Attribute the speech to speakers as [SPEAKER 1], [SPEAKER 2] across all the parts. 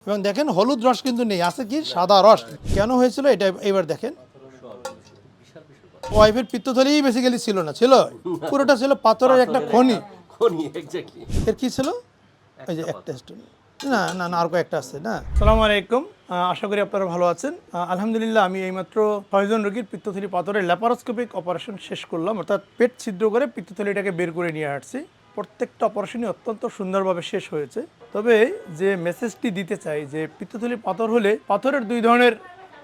[SPEAKER 1] এবং দেখেন হলুদ রস কিন্তু নেই, আছে কি সাদা রস। কেন হয়েছিল এটা এবার দেখেন। ওয়াইফের পিত্তথলি বেসিক্যালি ছিল না, ছিল পুরোটা ছিল পাথরের একটা খনি। এর কি ছিল? এই যে একটা স্টোন, না না না আর কয়েকটা আছে না। আসসালামু আলাইকুম, আশা করি আপনারা ভালো আছেন। আলহামদুলিল্লাহ, আমি এইমাত্র 6 জন রোগীর পিত্তথলি পাথরের ল্যাপারোস্কোপিক অপারেশন শেষ করলাম, অর্থাৎ পেট ছিদ্র করে পিত্তথলিটাকে বের করে নিয়ে আসছি। প্রত্যেকটা অপারেশনই অত্যন্ত সুন্দরভাবে শেষ হয়েছে। তবে যে মেসেজটি দিতে চাই যে পিত্তথলি পাথর হলে পাথরের দুই ধরনের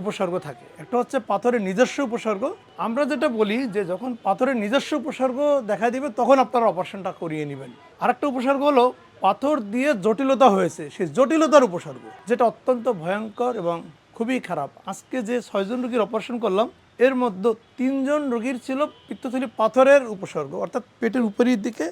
[SPEAKER 1] উপসর্গ থাকে। একটা হচ্ছে পাথরের নিজস্ব উপসর্গ। আমরা যেটা বলি যে যখন পাথরের নিজস্ব উপসর্গ দেখা দিবে তখন আপনারা অপারেশনটা করিয়ে নেবেন। আরেকটা উপসর্গ হলো পাথর দিয়ে জটিলতা হয়েছে, সেই জটিলতার উপসর্গ, যেটা অত্যন্ত ভয়ঙ্কর এবং খুবই খারাপ। আজকে যে 6 জন রোগীর অপারেশন করলাম এর মধ্যে 3 জন রোগীর ছিল পিত্তথলি পাথরের উপসর্গ, অর্থাৎ পেটের উপরের দিকে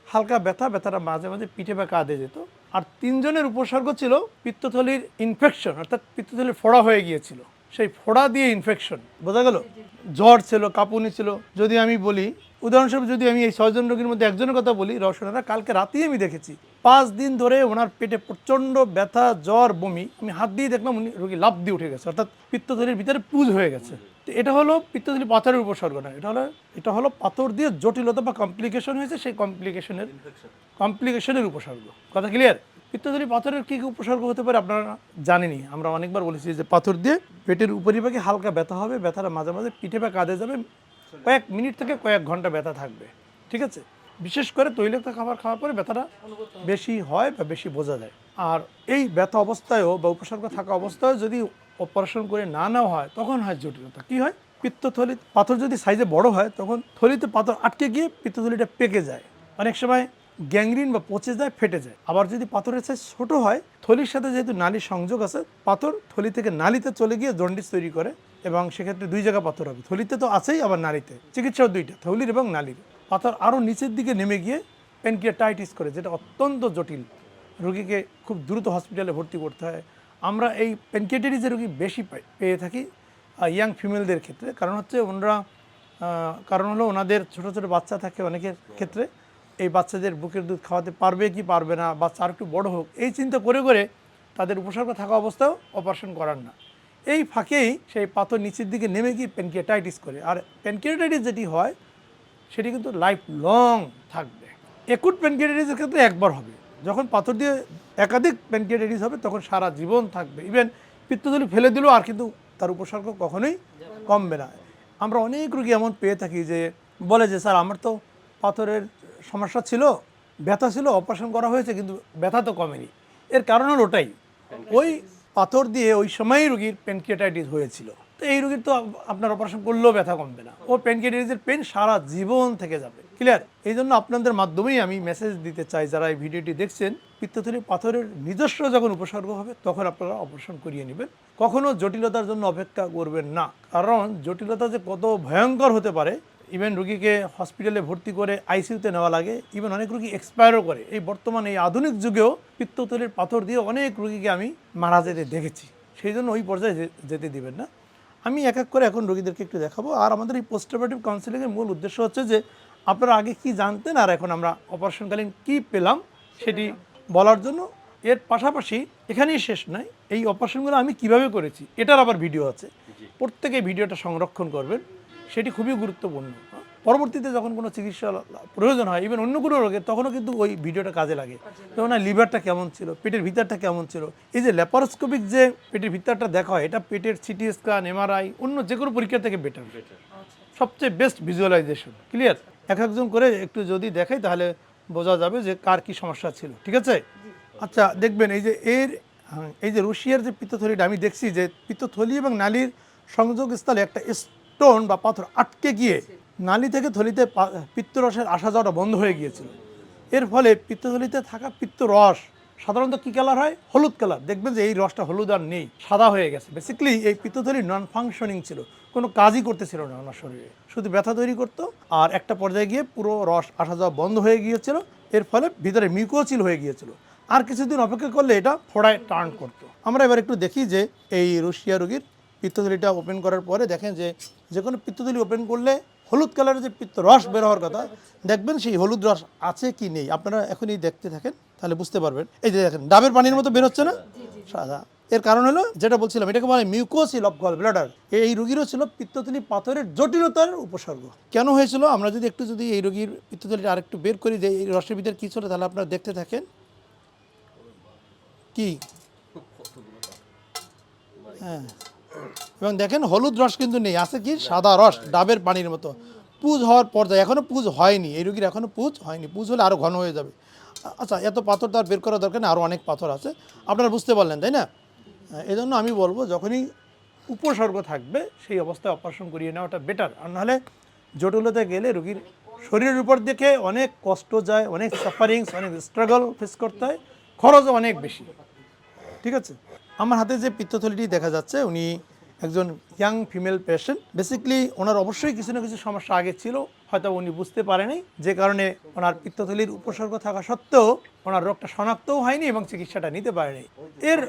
[SPEAKER 1] হালকা ব্যথা, ব্যথাটা মাঝে মাঝে পিঠে বা কাঁধে যেত। আর 3 জনের উপসর্গ ছিল পিত্তথলির ইনফেকশন, অর্থাৎ পিত্তথলির ফোড়া হয়ে গিয়েছিল, সেই ফোড়া দিয়ে ইনফেকশন। বোঝা গেল? জ্বর ছিল, কাঁপুনি ছিল। যদি আমি বলি উদাহরণস্বরূপ, যদি আমি এই 6 জন রোগীর মধ্যে একজনের কথা বলি, রওশনারা, কালকে রাতেই আমি দেখেছি 5 দিন ধরে ওনার পেটে প্রচণ্ড ব্যথা, জ্বর, বমি। আমি হাত দিয়ে দেখলাম উনি রোগী লাফ দিয়ে উঠে গেছে, অর্থাৎ পিত্তথলির ভিতরে পুজ হয়ে গেছে। তো এটা হলো পিত্তথলি পাথরের উপসর্গ না, এটা হলো পাথর দিয়ে জটিলতা বা কমপ্লিকেশন হয়েছে, সেই কমপ্লিকেশনের উপসর্গ। কথা ক্লিয়ার? পিত্তথলি পাথরের কী কী উপসর্গ হতে পারে আপনারা জানেনই। আমরা অনেকবার বলেছি যে পাথর দিয়ে পেটের উপরিভাগে হালকা ব্যথা হবে, ব্যথাটা মাঝে মাঝে পিঠে বা কাঁধে যাবে, কয়েক মিনিট থেকে কয়েক ঘন্টা ব্যথা থাকবে। ঠিক আছে? বিশেষ করে তৈলাক্ত খাবার খাওয়ার পরে ব্যথাটা বেশি হয় বা বেশি বোঝা যায়। আর এই ব্যথা অবস্থায়ও বা উপসর্গ থাকা অবস্থায় যদি অপারেশন করে না নেওয়া হয় তখন হয় জটিলতা। কী হয়? পিত্তথলি পাথর যদি সাইজে বড় হয় তখন থলিতে পাথর আটকে গিয়ে পিত্তথলিটা পেকে যায়, অনেক সময় গ্যাংগ্রিন বা পচে যায়, ফেটে যায়। আবার যদি পাথরের সাইজ ছোট হয়, থলির সাথে যেহেতু নালীর সংযোগ আছে, পাথর থলি থেকে নালীতে চলে গিয়ে জন্ডিস তৈরি করে, এবং সেক্ষেত্রে 2 জায়গা পাথর হবে। থলিতে তো আছেই, আবার নালীতে। চিকিৎসাও 2টা, থলির এবং নালীর। পাথর আরও নিচের দিকে নেমে গিয়ে প্যানক্রিয়াটাইটিস করে, যেটা অত্যন্ত জটিল। রোগীকে খুব দ্রুত হসপিটালে ভর্তি করতে হয়। আমরা এই প্যানক্রিয়াটাইটিসের রোগী বেশি পেয়ে থাকি ইয়াং ফিমেলদের ক্ষেত্রে। কারণ হলো ওনাদের ছোটো ছোটো বাচ্চা থাকে অনেকের ক্ষেত্রে। এই বাচ্চাদের বুকের দুধ খাওয়াতে পারবে কি পারবে না, বাচ্চা আর একটু বড়ো হোক, এই চিন্তা করে করে তাদের উপসর্গ থাকা অবস্থাও অপারেশন করার না। এই ফাঁকেই সেই পাথর নিচের দিকে নেমে গিয়ে প্যানক্রিয়াটাইটিস করে। আর প্যানক্রিয়াটাইটিস যেটি হয় সেটি কিন্তু লাইফ লং থাকবে। একুট প্যানক্রিয়াটাইটিসের ক্ষেত্রে একবার হবে, যখন পাথর দিয়ে একাধিক প্যানক্রিয়াটাইটিস হবে তখন সারা জীবন থাকবে। ইভেন পিত্তথলি ফেলে দিলেও আর কিন্তু তার উপসর্গ কখনোই কমবে না। আমরা অনেক রোগী এমন পেয়ে থাকি যে বলে যে স্যার আমার তো পাথরের সমস্যা ছিল, ব্যথা ছিল, অপারেশন করা হয়েছে কিন্তু ব্যথা তো কমেনি। এর কারণ হলো ওটাই, ওই পাথর দিয়ে ওই সময়ই রোগীর প্যানক্রিয়াটাইটিস হয়েছিল। তো এই রোগীর তো আপনার অপারেশন করলেও ব্যথা কমবে না, ও প্যানক্রিয়াটাইটিসের পেন সারা জীবন থেকে যাবে। ক্লিয়ার? এই জন্য আপনাদের মাধ্যমেই আমি মেসেজ দিতে চাই, যারা এই ভিডিওটি দেখছেন, পিত্তথলি পাথরের নিজস্ব যখন উপসর্গ হবে তখন আপনারা অপারেশন করিয়ে নেবেন। কখনো জটিলতার জন্য অপেক্ষা করবেন না, কারণ জটিলতা যে কত ভয়ঙ্কর হতে পারে। ইভেন রুগীকে হসপিটালে ভর্তি করে আইসিইউতে নেওয়া লাগে, ইভেন অনেক রুগী এক্সপায়ারও করে। এই বর্তমানে এই আধুনিক যুগেও পিত্তথলির পাথর দিয়ে অনেক রুগীকে আমি মারা যেতে দেখেছি। সেই জন্য ওই পর্যায়ে যেতে দিবেন না। আমি এক এক করে এখন রোগীদেরকে একটু দেখাবো। আর আমাদের এই পোস্ট অপারেটিভ কাউন্সিলিংয়ের মূল উদ্দেশ্য হচ্ছে যে আপনারা আগে কি জানতেন আর এখন আমরা অপারেশনকালীন কি পেলাম সেটি বলার জন্য। এর পাশাপাশি এখানেই শেষ নয়, এই অপারেশনগুলো আমি কিভাবে করেছি এটার আবার ভিডিও আছে, প্রত্যেকে ভিডিওটা সংরক্ষণ করবেন, সেটি খুবই গুরুত্বপূর্ণ। পরবর্তীতে যখন কোনো চিকিৎসা প্রয়োজন হয়, ইভেন অন্য কোনো রোগের, তখনও কিন্তু ওই ভিডিওটা কাজে লাগে। যেমন লিভারটা কেমন ছিল, পেটের ভিতরটা কেমন ছিল। এই যে ল্যাপারোস্কোপিক যে পেটের ভিতরটা দেখা হয়, এটা পেটের সিটি স্ক্যান, এমআরআই, অন্য যে কোনো পরীক্ষা থেকে বেটার, সবচেয়ে বেস্ট ভিজুয়ালাইজেশন। ক্লিয়ার? এক একজন করে একটু যদি দেখাই তাহলে বোঝা যাবে যে কার কি সমস্যা ছিল। ঠিক আছে? আচ্ছা, দেখবেন এই যে রুশিয়ার যে পিত্তথলিটা আমি দেখছি যে পিত্তথলি এবং নালীর সংযোগস্থলে একটা স্টোন বা পাথর আটকে গিয়ে নালী থেকে থলিতে পিত্তরসের আসা যাওয়াটা বন্ধ হয়ে গিয়েছিল। এর ফলে পিত্তথলিতে থাকা পিত্তরস সাধারণত কী কালার হয়? হলুদ কালার। দেখবেন যে এই রসটা হলুদ আর নেই, সাদা হয়ে গেছে। বেসিক্যালি এই পিত্তথলি নন ফাংশনিং ছিল, কোনো কাজই করতেছিল না আমার শরীরে, শুধু ব্যথা তৈরি করতো। আর একটা পর্যায়ে গিয়ে পুরো রস আসা যাওয়া বন্ধ হয়ে গিয়েছিল। এর ফলে ভিতরে মিউকোসিল হয়ে গিয়েছিল। আর কিছুদিন অপেক্ষা করলে এটা ফোড়ায় টার্ন করতো। আমরা এবার একটু দেখি যে এই রুশিয়া রোগীর পিত্তথলিটা ওপেন করার পরে দেখেন যে কোনো পিত্তথলি ওপেন করলে হলুদ কালারের যে পিত্ত রস বের হওয়ার কথা, দেখবেন সেই হলুদ রস আছে কি নেই। আপনারা এখনই দেখতে থাকেন। তাহলে বুঝতে পারবেন। এই যে দেখেন ডাবের পানির মতো বের হচ্ছে না সাদা, এর কারণ হলো যেটা বলছিলাম, এটাকে বলে মিউকোসিল অফ গল ব্লাডার। এই রোগীরও ছিল পিত্তথলি পাথরের জটিলতার উপসর্গ। কেন হয়েছিল আমরা যদি এই রোগীর পিত্তথলিটা আরেকটু বের করি যে এই রসের ভিতরে কী ছিল, তাহলে আপনারা দেখতে থাকেন। কি হ্যাঁ, এবং দেখেন হলুদ রস কিন্তু নেই, আছে কি সাদা রস ডাবের পানির মতো। পুজ হওয়ার পর্যায়ে, এখনও পুজ হয়নি এই রোগীর, এখনও পুজ হয়নি। পুজ হলে আরও ঘন হয়ে যাবে। আচ্ছা, এত পাথর তার বের করা দরকার নেই, আরও অনেক পাথর আছে, আপনারা বুঝতে পারলেন তাই না? এই জন্য আমি বলবো যখনই উপসর্গ থাকবে সেই অবস্থায় অপারেশন করিয়ে নেওয়াটা বেটার। আর নাহলে জটিলতা গেলে রোগীর শরীরের উপর দেখে অনেক কষ্ট যায়, অনেক সাফারিংস, অনেক স্ট্রাগল ফেস করতে হয়, খরচও অনেক বেশি। ঠিক আছে, আমার হাতে যে পিত্তথলিটি দেখা যাচ্ছে উনি একজন ইয়াং ফিমেল পেশেন্ট। বেসিক্যালি ওনার অবশ্যই কিছু না কিছু সমস্যা আগে ছিল, হয়তো উনি বুঝতে পারেনি, যে কারণে ওনার পিত্তথলির উপসর্গ থাকা সত্ত্বেও ওনার রোগটা শনাক্তও হয়নি এবং চিকিৎসাটা নিতে পারেনি। এর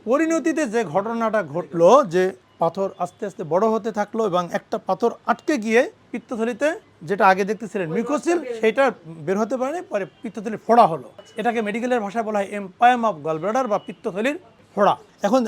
[SPEAKER 1] পরিণতিতে যে ঘটনাটা ঘটলো, যে পাথর আস্তে আস্তে বড় হতে থাকলো এবং একটা পাথর আটকে গিয়ে পিত্তথলিতে, যেটা আগে দেখতেছিলেন মিউকোসিল, সেইটা বের হতে পারেনি, পরে পিত্তথলি ফোড়া হলো। এটাকে মেডিকেলের ভাষায় বলা হয় এম্পায়াম অফ গলব্লাডার বা পিত্তথলির ফোড়া। এখন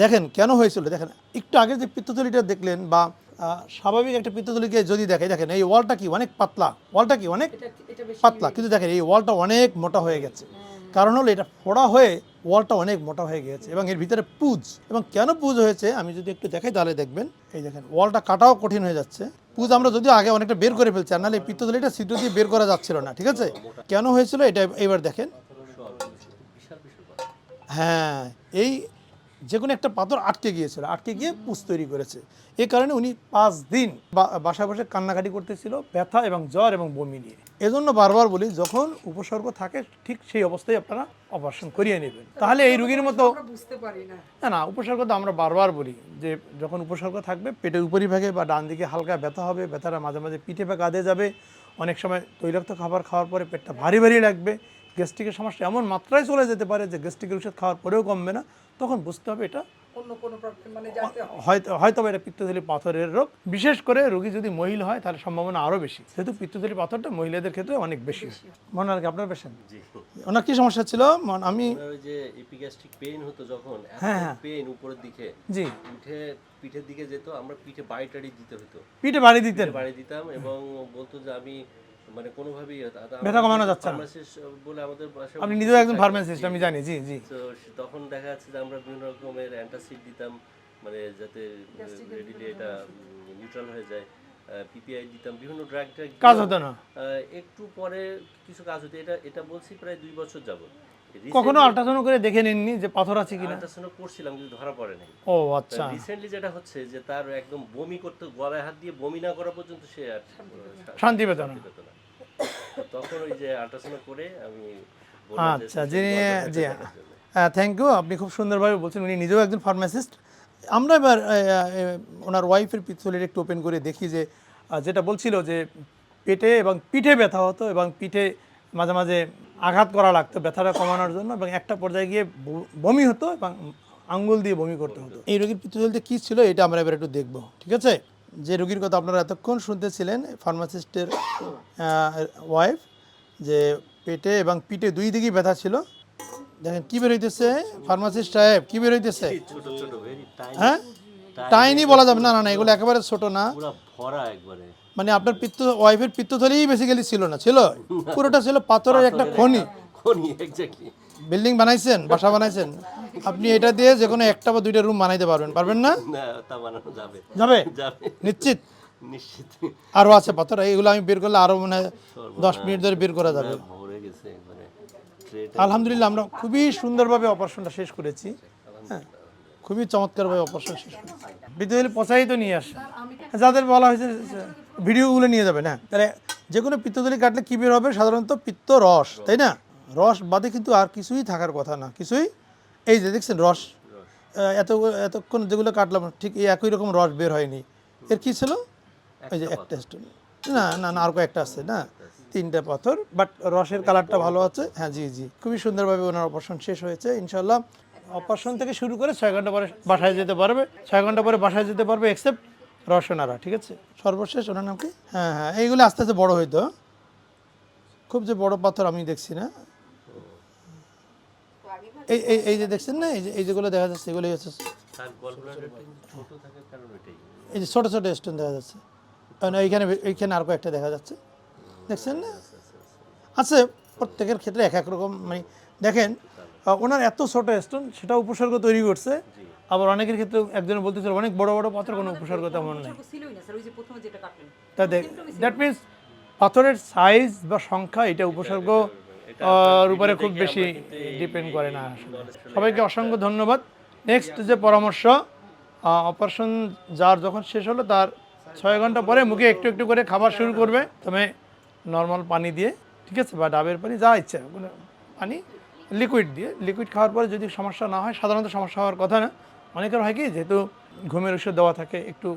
[SPEAKER 1] দেখেন কেন হয়েছিল, দেখেন একটু আগে যে পিত্তথলিটা দেখলেন বা স্বাভাবিক একটা পিত্তথলিকে যদি দেখেন এই ওয়ালটা কি অনেক পাতলা, ওয়ালটা কি অনেক পাতলা, কিন্তু দেখেন এই ওয়ালটা অনেক মোটা হয়ে গেছে। কারণ হলো এটা ফোড়া হয়ে ওয়ালটা অনেক মোটা হয়ে গেছে এবং এর ভিতরে পুজ। এবং কেন পুজ হয়েছে আমি যদি একটু দেখাই তাহলে দেখবেন, এই দেখেন ওয়ালটা কাটাও কঠিন হয়ে যাচ্ছে। পুজ আমরা যদিও আগে অনেকটা বের করে ফেলছি, আর নাহলে এই পিত্তথলিটা ছিদ্র দিয়ে বের করা যাচ্ছিল না। ঠিক আছে, কেন হয়েছিল এটা এবার দেখেন। হ্যাঁ, এই যে কোনো একটা পাথর আটকে গিয়েছিল, আটকে গিয়ে পুজ তৈরি করেছে। এই কারণে উনি 5 দিন বাসায় বসে কান্নাকাটি করতেছিল, ব্যথা এবং জ্বর এবং বমি নিয়ে। এজন্য বারবার বলি যখন উপসর্গ থাকে ঠিক সেই অবস্থায় আপনারা অপারেশন করিয়ে নেবেন, তাহলে এই রোগীর মতো
[SPEAKER 2] বুঝতে পারি না।
[SPEAKER 1] না উপসর্গ তো আমরা বারবার বলি যে যখন উপসর্গ থাকবে পেটের উপরিভাগে বা ডান দিকে হালকা ব্যথা হবে, ব্যথাটা মাঝে মাঝে পিঠে বা কাঁধে যাবে, অনেক সময় তৈলাক্ত খাবার খাওয়ার পরে পেটটা ভারী ভারী লাগবে, গ্যাস্ট্রিকের সমস্যা এমন মাত্রায় চলে যেতে পারে যে গ্যাস্ট্রিকের ওষুধ খাওয়ার পরেও কমবে না, তখন বুঝতে হবে এটা
[SPEAKER 2] অন্য কোনো প্রবলেম, মানে যাতে
[SPEAKER 1] হয়তো এটা পিত্তথলি পাথরের রোগ। বিশেষ করে রোগী যদি মহিলা হয় তাহলে সম্ভাবনা আরও বেশি, যেহেতু পিত্তথলি পাথরটা মহিলাদের ক্ষেত্রে অনেক বেশি। মনে হয় আপনার পেশেন্ট, ওনার কি সমস্যা ছিল? আমি
[SPEAKER 3] ওই যে এপিগ্যাস্ট্রিক পেইন হতো যখন,
[SPEAKER 1] হ্যাঁ
[SPEAKER 3] পেইন উপরের দিকে,
[SPEAKER 1] জি
[SPEAKER 3] পিঠের দিকে যেত, আমরা পিঠে বাড়ি দিতে হতো,
[SPEAKER 1] পিঠে বাড়ি দিতেন,
[SPEAKER 3] বাড়ি দিতাম এবং বলতো যে আমি মানে কোনোভাবেই
[SPEAKER 1] ব্যথা কমানো যাচ্ছে না
[SPEAKER 3] বলে আমাদের বাসায়।
[SPEAKER 1] আপনি নিজেও একজন ফার্মাসিস্ট আমি জানি। জি জি।
[SPEAKER 3] তো তখন দেখা যাচ্ছে যে আমরা বিভিন্ন রকমের অ্যান্টাসিড দিতাম, মানে যাতে রেডিলি এটা নিউট্রাল হয়ে যায়, পিপিআই দিতাম, বিভিন্ন ড্রাগ
[SPEAKER 1] কাজ হতো না।
[SPEAKER 3] একটু পরে কিছু কাজ হতো। এটা বলছি প্রায় 2 বছর যাবত।
[SPEAKER 1] কখনো আল্ট্রাসাউন্ড করে দেখে নেননি যে পাথর আছে কিনা?
[SPEAKER 3] আল্ট্রাসাউন্ড করছিলাম কিন্তু ধরা পড়ে নাই।
[SPEAKER 1] ও আচ্ছা।
[SPEAKER 3] রিসেন্টলি যেটা হচ্ছে যে তার একদম বমি করতে, গলায় হাত দিয়ে বমি না করা পর্যন্ত সে আর
[SPEAKER 1] শান্তি পেত না।
[SPEAKER 3] তখন ওই যে আল্ট্রাসাউন্ড করে আমি
[SPEAKER 1] আচ্ছা, যিনি জি থ্যাংক ইউ, আপনি খুব সুন্দরভাবে বলছেন। উনি নিজেও একজন ফার্মাসিস্ট। আমরা এবার ওনার ওয়াইফের পিত্তথলিটা একটু ওপেন করে দেখি যে যেটা বলছিল যে পেটে এবং পিঠে ব্যথা হতো এবং পিঠে মাঝে মাঝে আঘাত করা লাগতো ব্যথাটা কমানোর জন্য, এবং একটা পর্যায়ে গিয়ে বমি হতো এবং আঙ্গুল দিয়ে বমি করতে হতো। এই রোগীর পিত্তথলিতে কী ছিল এটা আমরা এবার একটু দেখব। ঠিক আছে, যে রোগীর কথা আপনারা এতক্ষণ শুনতেছিলেন, ফার্মাসিস্টের ওয়াইফ, যে পেটে এবং পিঠে দুই দিকেই ব্যথা ছিল। দেখেন কি বের হইতেছে ফার্মাসিস্ট সাহেব, কি বের হইতেছে?
[SPEAKER 3] ছোট ছোট ভেরি টাইনি,
[SPEAKER 1] হ্যাঁ টাইনি বলা যাবে না, না এগুলো একেবারে ছোট না,
[SPEAKER 3] পুরো ভরা একবারে।
[SPEAKER 1] মানে আপনার ওয়াইফের পিত্তথলিই বেসিক্যালি ছিল না, ছিল পুরোটা ছিল পাথরের একটা খনি।
[SPEAKER 3] এক্স্যাক্টলি।
[SPEAKER 1] বিল্ডিং বানাইছেন, বাসা বানাইছেন, আপনি এটা দিয়ে যে কোনো একটা বা দুইটা রুম বানাইতে পারবেন না?
[SPEAKER 3] না, তা বানানো যাবে,
[SPEAKER 1] যাবে
[SPEAKER 3] যাবে
[SPEAKER 1] নিশ্চিত।
[SPEAKER 3] নিশ্চিত।
[SPEAKER 1] আরও আছে পাথর, এইগুলো আমি বের করলে আরও মানে 10 মিনিট ধরে বের করা যাবে।
[SPEAKER 3] ভরে গেছে একবারে ট্রেটা।
[SPEAKER 1] আলহামদুলিল্লাহ আমরা খুবই সুন্দরভাবে অপারেশনটা শেষ করেছি। হ্যাঁ, খুবই চমৎকারভাবে অপারেশন শেষ করেছি। পিত্তথলি পচাই তো নিয়ে আসে, যাদের বলা হয়েছে ভিডিওগুলো নিয়ে যাবে না। তাহলে যে কোনো পিত্তথলি কাটলে কী বের হবে? সাধারণত পিত্ত রস, তাই না? রস বাদে কিন্তু আর কিছুই থাকার কথা না, কিছুই। এই যে দেখছেন রস, এতক্ষণ যেগুলো কাটলাম ঠিক এই একই রকম রস বের হয়নি। এর কী ছিল? ওই যে একটা স্টোন, না না না আর কয়েকটা আছে না, 3টা পাথর, বাট রসের কালারটা ভালো আছে। হ্যাঁ জি জি, খুবই সুন্দরভাবে ওনার অপারেশন শেষ হয়েছে ইনশাল্লাহ। অপারেশন থেকে শুরু করে 6 ঘন্টা পরে বাসায় যেতে পারবে, 6 ঘন্টা পরে বাসায় যেতে পারবে এক্সেপ্ট রসনারা। ঠিক আছে, সর্বশেষ ওনার নাম কি? হ্যাঁ হ্যাঁ, এইগুলো আস্তে আস্তে বড় হইতো, খুব যে বড় পাথর আমি দেখছি না। এই যে দেখছেন না, এই যেগুলো দেখা যাচ্ছে এগুলোই হচ্ছে
[SPEAKER 3] তার গলব্লাডারটা ছোট থাকার কারণ এটাই।
[SPEAKER 1] এই যে ছোট ছোট স্টোন দেখা যাচ্ছে। কারণ এইখানে আর কয়েকটা দেখা যাচ্ছে, দেখছেন না? আছে, প্রত্যেকের ক্ষেত্রে এক এক রকম। মানে দেখেন ওনার এত ছোট স্টোন, সেটা উপসর্গ তৈরি করছে। আবার অনেকের ক্ষেত্রে একজনে বলতেছিল অনেক বড় বড় পাথর, কোনো উপসর্গ তেমন নেই।
[SPEAKER 2] ছিলই না স্যার, ওই যে প্রথমে যেটা কাটলেন
[SPEAKER 1] তা দ্যাট মিনস পাথরের সাইজ বা সংখ্যা এটা উপসর্গ উপরে খুব বেশি ডিপেন্ড করে না আসলে। সবাইকে অসংখ্য ধন্যবাদ। নেক্সট যে পরামর্শ, অপারেশন যার যখন শেষ হলো তার 6 ঘন্টা পরে মুখে একটু একটু করে খাবার শুরু করবে। তবে নর্মাল পানি দিয়ে, ঠিক আছে, বা ডাবের পানি, যা ইচ্ছা কোনো পানি, লিকুইড দিয়ে, লিকুইড খাওয়ার পরে যদি সমস্যা না হয়, সাধারণত সমস্যা হওয়ার কথা না। অনেকের হয় কি, যেহেতু ঘুমের ওষুধ দেওয়া থাকে একটু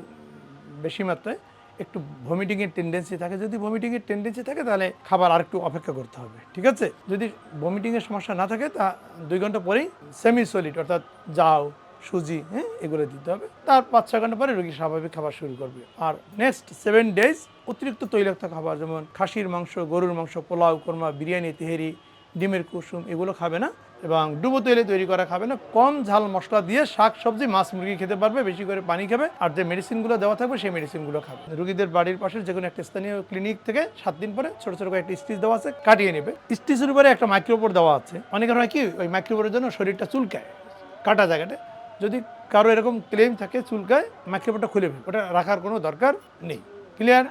[SPEAKER 1] বেশি মাত্রায়, একটু ভমিটিংয়ের টেন্ডেন্সি থাকে। যদি ভমিটিংয়ের টেন্ডেন্সি থাকে তাহলে খাবার আর একটু অপেক্ষা করতে হবে, ঠিক আছে। যদি ভমিটিংয়ের সমস্যা না থাকে তা 2 ঘন্টা পরেই সেমি সলিড অর্থাৎ জাউ, সুজি, হ্যাঁ, এগুলো দিতে হবে। তার 5-6 ঘন্টা পরে রোগী স্বাভাবিক খাবার শুরু করবে। আর নেক্সট 7 ডেজ অতিরিক্ত তৈলাক্ত খাবার, যেমন খাসির মাংস, গরুর মাংস, পোলাও, কোরমা, বিরিয়ানি, তেহেরি, ডিমের কুসুম, এগুলো খাবে না। এবং ডুবো তেলে তৈরি করা খাবে না। কম ঝাল মশলা দিয়ে শাক সবজি, মাছ, মুরগি খেতে পারবে। বেশি করে পানি খাবে। আর যে মেডিসিনগুলো দেওয়া থাকবে সেই মেডিসিনগুলো খাবে। রোগীদের বাড়ির পাশে যে কোনো একটা স্থানীয় ক্লিনিক থেকে 7 দিন পরে ছোটো ছোটো একটা স্টিচ দেওয়া আছে, কাটিয়ে নেবে। স্টিচের উপরে একটা মাইক্রোপোর দেওয়া আছে। অনেকের হয় কি, ওই মাইক্রোপোরের জন্য শরীরটা চুলকায়, কাটা জায়গাটা। যদি কারো এরকম ক্লেম থাকে চুলকায়, মাইক্রোপোরটা খুলে ফেলবে, ওটা রাখার কোনো দরকার নেই। ক্লিয়ার?